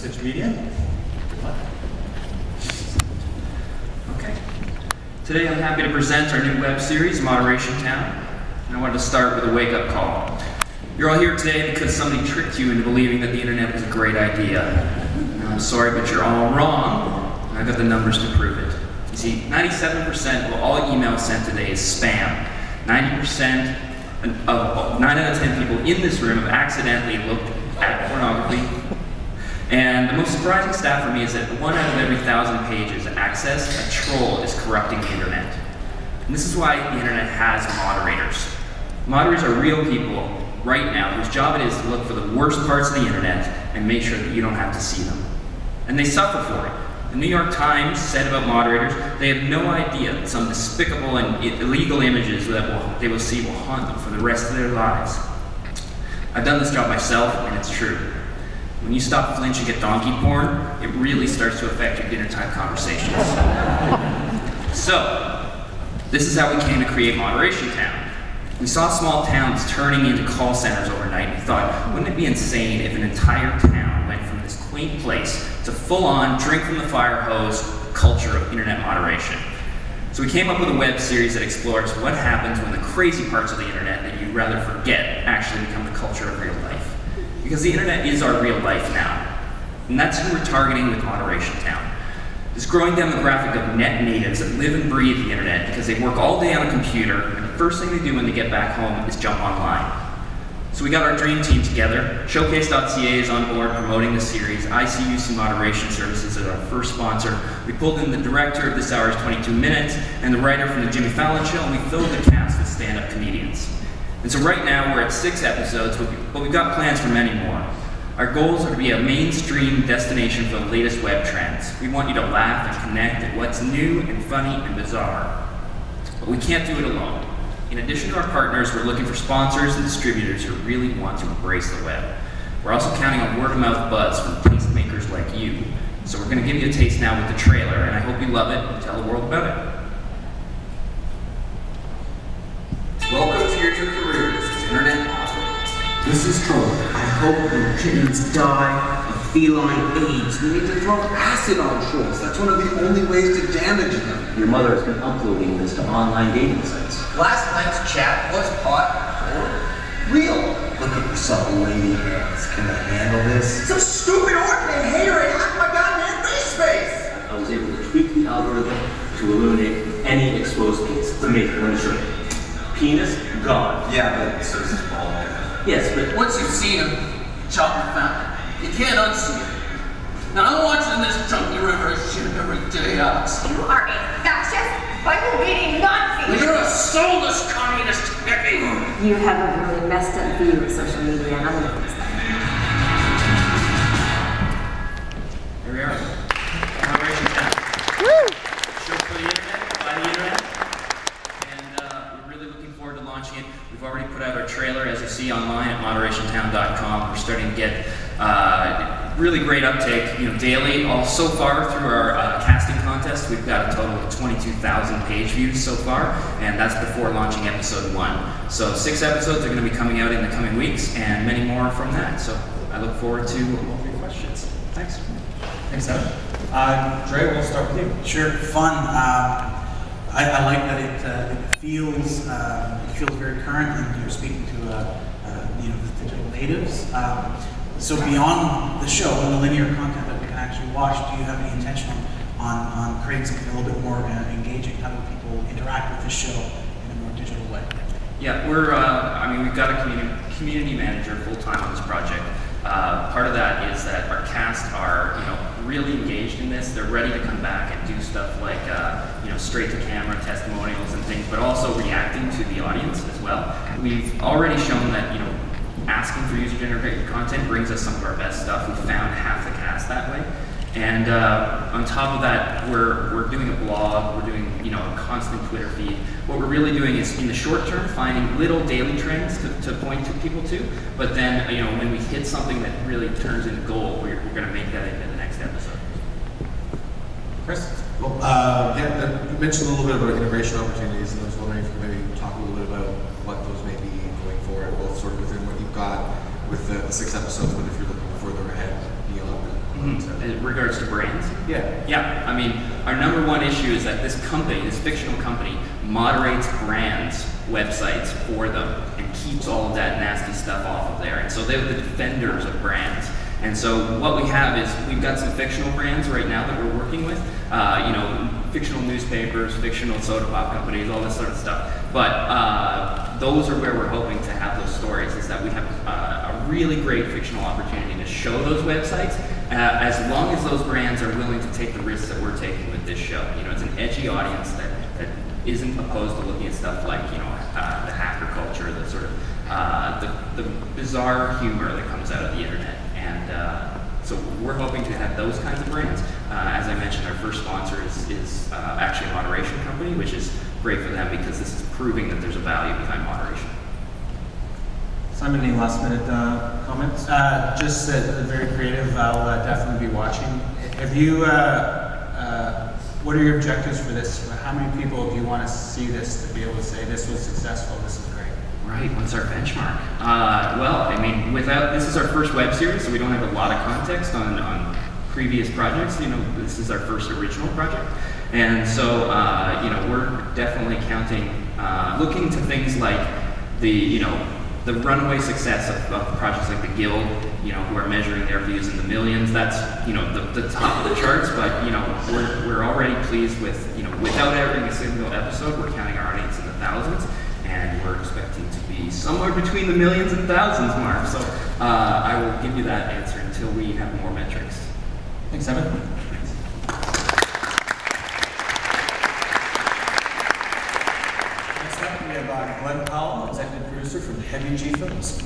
NextMedia. Good luck. Okay. Today I'm happy to present our new web series, Moderation Town. And I wanted to start with a wake-up call. You're all here today because somebody tricked you into believing that the internet was a great idea. And I'm sorry, but you're all wrong. And I've got the numbers to prove it. You see, 97% of all emails sent today is spam. 90% of 9 out of 10 people in this room have accidentally looked at pornography. And the most surprising stat for me is that 1 out of every 1,000 pages accessed, a troll is corrupting the internet. And this is why the internet has moderators. Moderators are real people right now whose job it is to look for the worst parts of the internet and make sure that you don't have to see them. And they suffer for it. The New York Times said about moderators, they have no idea that some despicable and illegal images that they will see will haunt them for the rest of their lives. I've done this job myself, and it's true. When you stop flinching at donkey porn, it really starts to affect your dinner time conversations. So, this is how we came to create Moderation Town. We saw small towns turning into call centers overnight, and we thought, wouldn't it be insane if an entire town went from this quaint place to full-on, drink from the fire hose culture of internet moderation? So we came up with a web series that explores what happens when the crazy parts of the internet that you'd rather forget actually become the culture of real life. Because the internet is our real life now. And that's who we're targeting with Moderation Town. This growing demographic of net natives that live and breathe the internet because they work all day on a computer, and the first thing they do when they get back home is jump online. So we got our dream team together. Showcase.ca is on board promoting the series. ICUC Moderation Services is our first sponsor. We pulled in the director of this hour's 22 Minutes and the writer from the Jimmy Fallon Show, and we filled the cast with stand-up comedians. And so right now we're at 6 episodes, but we've got plans for many more. Our goals are to be a mainstream destination for the latest web trends. We want you to laugh and connect at what's new and funny and bizarre. But we can't do it alone. In addition to our partners, we're looking for sponsors and distributors who really want to embrace the web. We're also counting on word-of-mouth buzz from tastemakers like you. So we're going to give you a taste now with the trailer, and I hope you love it and tell the world about it. Welcome to your careers as internet moderators. This is Troll. I hope your kittens die of feline AIDS. We need to throw acid on trolls. That's one of the only ways to damage them. Your mother has been uploading this to online dating sites. Last night's chat was hot or real. Look at yourself, lady hands. Can I handle this? Some stupid ordinary hater ain't hacked my goddamn face space! I was able to tweak the algorithm to eliminate any exposed piece to make one sure. Penis gone. Yeah, but so is his ball. Yes, but Once you've seen him, chop and fountain, you can't unsee it. Now I'm watching this chunky river of shit every day, Alex. You are a fascist, Bible-reading Nazi! You're a soulless communist hippie! You have a really messed up view of social media, and I'm gonna fix that. Here we are. Moderation Town. Woo! Show for the internet, by the internet. And we're really looking forward to launching it. We've already put out our trailer, as you see online at moderationtown.com. We're starting to get really great uptake, daily. So far through our casting contest, we've got a total of 22,000 page views so far, and that's before launching episode 1. So 6 episodes are going to be coming out in the coming weeks, and many more from that. So I look forward to all of your questions. Thanks. Thanks, Evan. Dre, we'll start with you. Sure, fun. I like that it feels very current, and you're speaking to the digital natives. So beyond the show and the linear content that we can actually watch, do you have any intention on creating something a little bit more engaging? How do people interact with this show in a more digital way? Yeah, we've got a community manager full-time on this project. Part of that is that our cast are, really engaged in this. They're ready to come back and do stuff like, straight-to-camera testimonials and things, but also reacting to the audience as well. We've already shown that, asking for user-generated content brings us some of our best stuff. We found half the cast that way. And on top of that, we're doing a blog, we're doing a constant Twitter feed. What we're really doing is, in the short term, finding little daily trends to point to people to. But then, when we hit something that really turns into gold, we're going to make that into the next episode. Chris? Well, you mentioned a little bit about integration opportunities, and I was wondering if you could maybe talk a little bit about what those may be going forward, both sort of within what you've got with the 6 episodes, but if you're looking further ahead beyond that. In regards to brands? Yeah. Yeah, I mean, our number one issue is that this company, this fictional company, moderates brands' websites for them and keeps all of that nasty stuff off of there. And so they're the defenders of brands. And so what we have is we've got some fictional brands right now that we're working with, fictional newspapers, fictional soda pop companies, all this sort of stuff. But those are where we're hoping to have those stories, is that we have a really great fictional opportunity to show those websites, as long as those brands are willing to take the risks that we're taking with this show. It's an edgy audience that isn't opposed to looking at stuff like, the hacker culture, the sort of, the bizarre humor that comes out of the internet. And so we're hoping to have those kinds of brands. As I mentioned, our first sponsor is actually a moderation company, which is great for them because this is proving that there's a value behind moderation. Simon, any last minute comments? Just very creative. I'll definitely be watching. Have you? What are your objectives for this? How many people do you want to see this to be able to say this was successful? This is great. Right. What's our benchmark? Well, I mean, this is our first web series, so we don't have a lot of context on previous projects. This is our first original project, and so we're definitely counting, looking to things like the runaway success of projects like the Guild, who are measuring their views in the millions. That's the top of the charts, but we're already pleased with without airing a single episode, we're counting our audience in the thousands. And we're expecting to be somewhere between the millions and thousands mark. So I will give you that answer until we have more metrics. Thanks, Simon. Next up, we have Glenn Powell, executive producer from Heavy G Films.